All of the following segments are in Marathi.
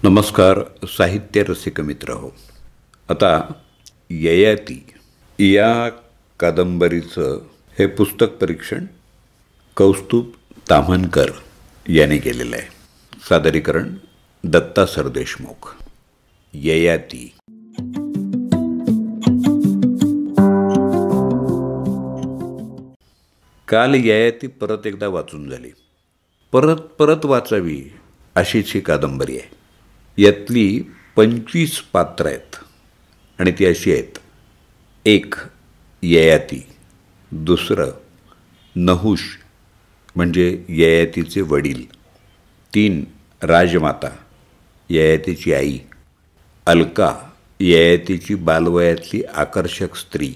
नमस्कार साहित्य रसिक मित्र हो. आता ययाती या कादंबरीचं हे पुस्तक परीक्षण कौस्तुभ ताम्हनकर याने केलेलं आहे. सादरीकरण दत्ता सरदेशमुख. ययाती. काल ययाती परत एकदा वाचून झाली. परत परत वाचावी अशीच ही कादंबरी आहे. यातली 25 पात्र आहेत आणि ती अशी आहेत. 1 ययाती, दुसरं नहुष म्हणजे ययातीचे वडील, 3 राजमाता ययातीची आई, अलका ययातीची बालवयातली आकर्षक स्त्री,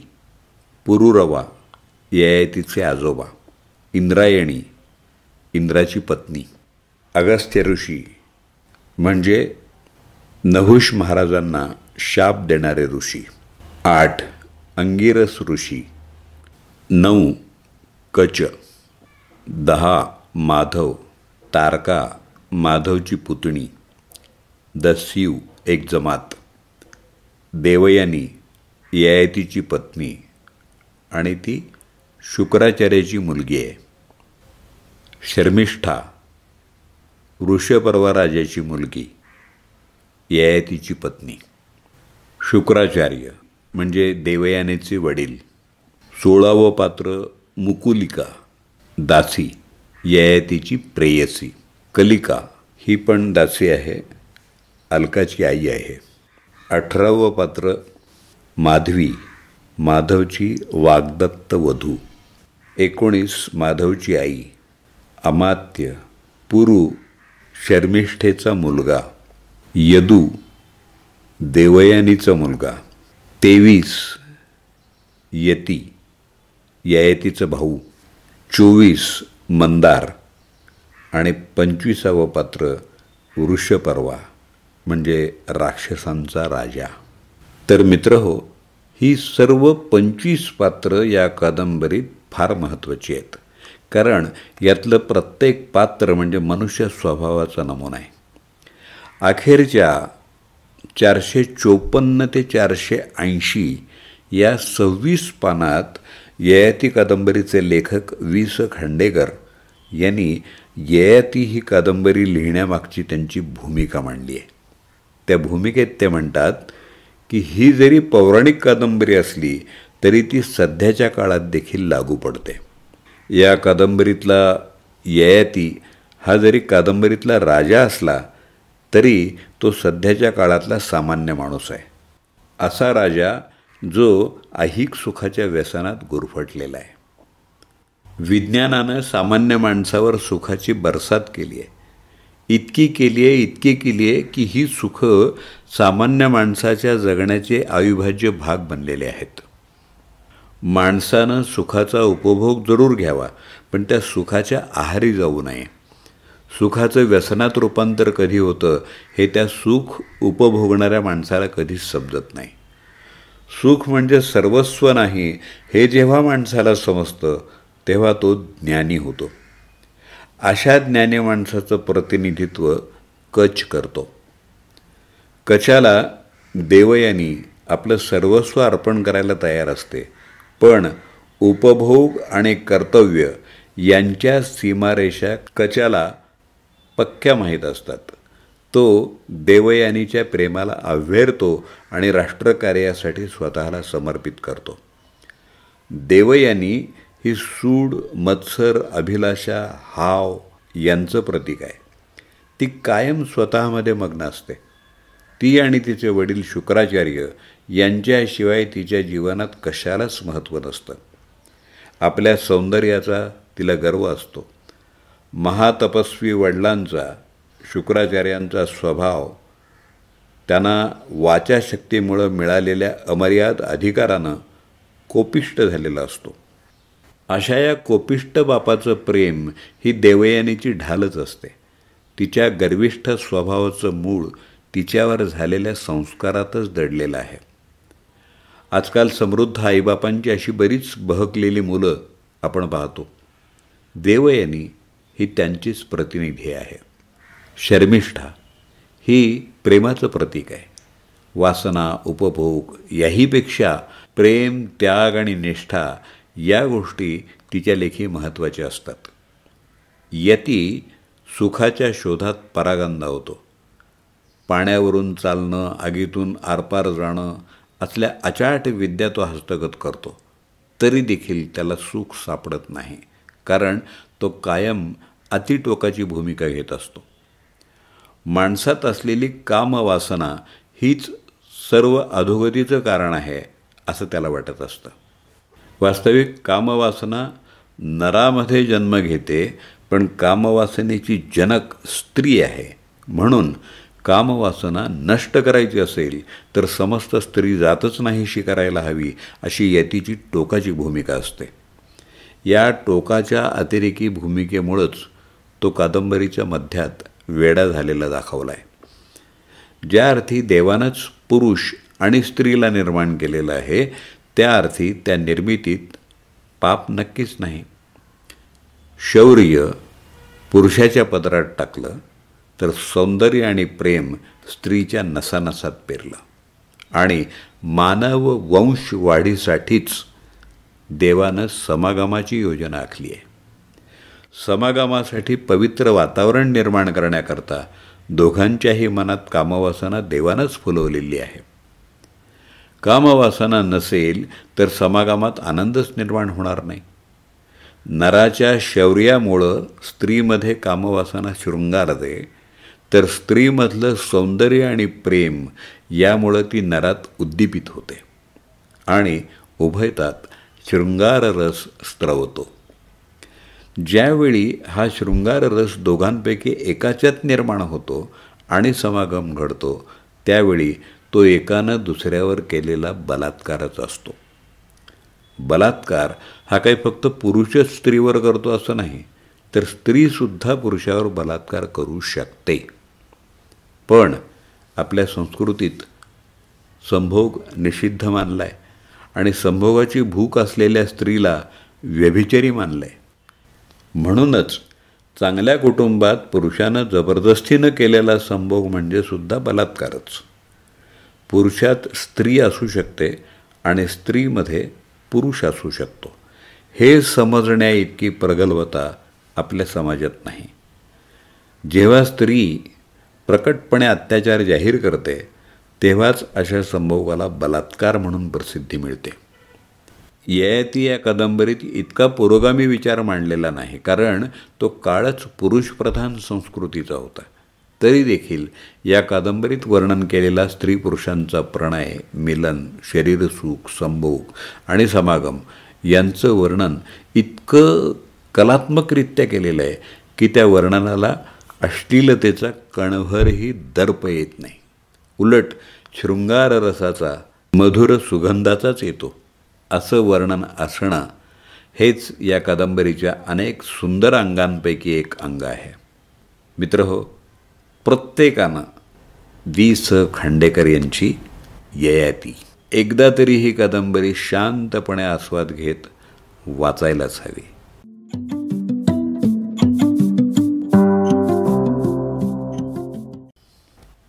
पुरुरवा ययातीचे आजोबा, इंद्रायणी इंद्राची पत्नी, अगस्त्य ऋषी म्हणजे नहुष महाराजांना शाप देणारे ऋषी, 8 अंगिरस ऋषी, 9 कच, 10 माधव तारका माधवची पुतणी, दस्यू एक जमात, देवयानी ययातीची पत्नी आणि ती शुक्राचार्याची मुलगी आहे, शर्मिष्ठा वृषपर्वा राजाची मुलगी ययातीची पत्नी, शुक्राचार्य म्हणजे देवयानीचे वडील, 16वं पात्र मुकुलिका दासी ययातीची प्रेयसी, कलिका ही पण दासी आहे, अलकाची आई आहे, 18वं पात्र माधवी माधवची वाग्दत्त वधू, 19 माधवची आई, अमात्य पुरु शर्मिष्ठेचा मुलगा, यदू देवयानीचा मुलगा, 23 यती ययातीचा भाऊ, 24 मंदार आणि 25वं पात्र वृषपर्वा म्हणजे राक्षसांचा राजा. तर मित्र हो, ही सर्व 25 पात्र या कादंबरीत फार महत्त्वाची आहेत, कारण यातलं प्रत्येक पात्र म्हणजे मनुष्य स्वभावाचा नमुना आहे. अखेरच्या 454 ते 480 या 26 पानात ययाती कादंबरीचे लेखक वि. स. खांडेकर यांनी ययाती ही कादंबरी लिहिण्यामागची त्यांची भूमिका मांडली आहे. त्या भूमिकेत ते म्हणतात की ही जरी पौराणिक कादंबरी असली तरी ती सध्याच्या काळात देखील लागू पडते. या कादंबरीतला ययाती हा जरी कादंबरीतला राजा असला तरी तो सध्याच्या काळातला सामान्य माणूस आहे. असा राजा जो ऐहिक सुखाच्या व्यसनात गुरफटलेला आहे. विज्ञानानं सामान्य माणसावर सुखाची बरसात केली आहे. इतकी केली आहे की ही सुख सामान्य माणसाच्या जगण्याचे अविभाज्य भाग बनलेले आहेत. माणसानं सुखाचा उपभोग जरूर घ्यावा, पण त्या सुखाच्या आहारी जाऊ नये. सुखाचं व्यसनात रूपांतर कधी होतं हे त्या सुख उपभोगणाऱ्या माणसाला कधीच समजत नाही. सुख म्हणजे सर्वस्व नाही हे जेव्हा माणसाला समजतं तेव्हा तो ज्ञानी होतो. अशा ज्ञानी माणसाचं प्रतिनिधित्व कच करतो. कचाला देवयानी आपलं सर्वस्व अर्पण करायला तयार असते, पण उपभोग आणि कर्तव्य यांच्या सीमारेषा कचाला पक्क्या माहीत असतात. तो देवयानीच्या प्रेमाला आव्हेरतो आणि राष्ट्रकार्यासाठी स्वतःला समर्पित करतो. देवयानी ही सूड, मत्सर, अभिलाषा, हाव यांचं प्रतीक आहे. ती कायम स्वतःमध्ये मग्न असते. ती आणि तिचे वडील शुक्राचार्य यांच्याशिवाय तिच्या जीवनात कशालाच महत्त्व नसतं. आपल्या सौंदर्याचा तिला गर्व असतो. महातपस्वी वडिलांचा शुक्राचार्यांचा स्वभाव त्यांना वाचाशक्तीमुळं मिळालेल्या अमर्याद अधिकारानं कोपिष्ट झालेला असतो. अशा या कोपिष्ट बापाचं प्रेम ही देवयानीची ढालच असते. तिच्या गर्विष्ठ स्वभावाचं मूळ तिच्यावर झालेल्या संस्कारातच दडलेलं आहे. आजकाल समृद्ध आईबापांची अशी बरीच बहकलेली मुलं आपण पाहतो. देवयानी ही त्यांचीच प्रतिनिधी आहे. शर्मिष्ठा ही प्रेमाचं प्रतीक आहे. वासना, उपभोग याहीपेक्षा प्रेम, त्याग आणि निष्ठा या गोष्टी तिच्या लेखी महत्त्वाच्या असतात. यती सुखाच्या शोधात परागंदा होतो. पाण्यावरून चालणं, आगीतून आरपार जाणं असल्या अचाट विद्या तो हस्तगत करतो. तरी देखील त्याला सुख सापडत नाही, कारण तो कायम अतिटोकाची भूमिका घेत असतो. माणसात असलेली कामवासना हीच सर्व अधोगतीचं कारण आहे असं त्याला वाटत असतं. वास्तविक कामवासना नरामध्ये जन्म घेते, पण कामवासनेची जनक स्त्री आहे. म्हणून कामवासना नष्ट करायची असेल तर समस्त स्त्री जातच नाहीशी करायला हवी अशी यतीची टोकाची भूमिका असते. या टोकाच्या अतिरेकी भूमिकेमुळंच तो कादंबरीच्या मध्यात वेडा झालेला दाखवला आहे. ज्या अर्थी देवानंच पुरुष आणि स्त्रीला निर्माण केलेलं आहे, त्या अर्थी त्या निर्मितीत पाप नक्कीच नाही. शौर्य पुरुषाच्या पदरात टाकलं तर सौंदर्य आणि प्रेम स्त्रीच्या नसानसात पेरलं. आणि मानव वंश वाढीसाठीच देवानं समागमाची योजना आखली आहे. समागमासाठी पवित्र वातावरण निर्माण करण्याकरता दोघांच्याही मनात कामवासना देवानंच फुलवलेली आहे. कामवासना नसेल तर समागमात आनंदच निर्माण होणार नाही. नराच्या शौर्यामुळं स्त्रीमध्ये कामवासना शृंगारते, तर स्त्रीमधलं सौंदर्य आणि प्रेम यामुळं ती नरात उद्दीपित होते आणि उभयतात शृंगाररस स्त्रवतो. ज्यावेळी हा शृंगाररस दोघांपैकी एकाच्यात निर्माण होतो आणि समागम घडतो, त्यावेळी तो एकानं दुसऱ्यावर केलेला बलात्कारच असतो. बलात्कार हा काही फक्त पुरुषच स्त्रीवर करतो असं नाही, तर स्त्रीसुद्धा पुरुषावर बलात्कार करू शकते. पण आपल्या संस्कृतीत संभोग निषिद्ध मानला आहे आणि संभोगाची भूक असलेल्या स्त्रीला व्यभिचारी मानलं आहे. म्हणूनच चांगल्या कुटुंबात पुरुषानं जबरदस्तीनं केलेला संभोग म्हणजे सुद्धा बलात्कारच. पुरुषात स्त्री असू शकते आणि स्त्रीमध्ये पुरुष असू शकतो, हे समजण्या इतकी प्रगल्भता आपल्या समाजात नाही. जेव्हा स्त्री प्रकटपणे अत्याचार जाहीर करते, तेव्हाच अशा संभोगाला बलात्कार म्हणून प्रसिद्धी मिळते. ययाती या कादंबरीत इतका पुरोगामी विचार मांडलेला नाही, कारण तो काळच पुरुषप्रधान संस्कृतीचा होता. तरी देखील या कादंबरीत वर्णन केलेला स्त्री पुरुषांचा प्रणय, मिलन, शरीरसुख, संभोग आणि समागम यांचं वर्णन इतकं कलात्मकरित्या केलेलं आहे की त्या वर्णनाला अश्लीलतेचा कणभरही दर्प येत नाही. उलट शृंगाररसाचा मधुर सुगंधाचाच येतो असं वर्णन असणं हेच या कादंबरीच्या अनेक सुंदर अंगांपैकी एक अंग आहे. मित्रहो, प्रत्येकानं वि.स. खांडेकर यांची ययाती एकदा तरी ही कादंबरी शांतपणे आस्वाद घेत वाचायलाच हवी.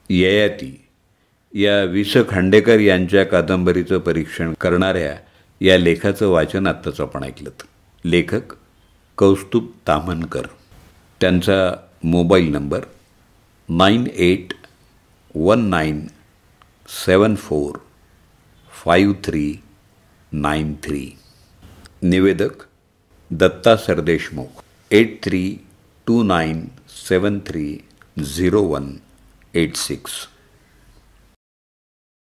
ययाती या वि.स. खांडेकर यांच्या कादंबरीचं परीक्षण करणाऱ्या या लेखाचं वाचन आत्ताच आपण ऐकलं. लेखक कौस्तुभ ताम्हनकर. त्यांचा मोबाईल नंबर 9819745393. निवेदक दत्ता सरदेशमुख. 8329730186.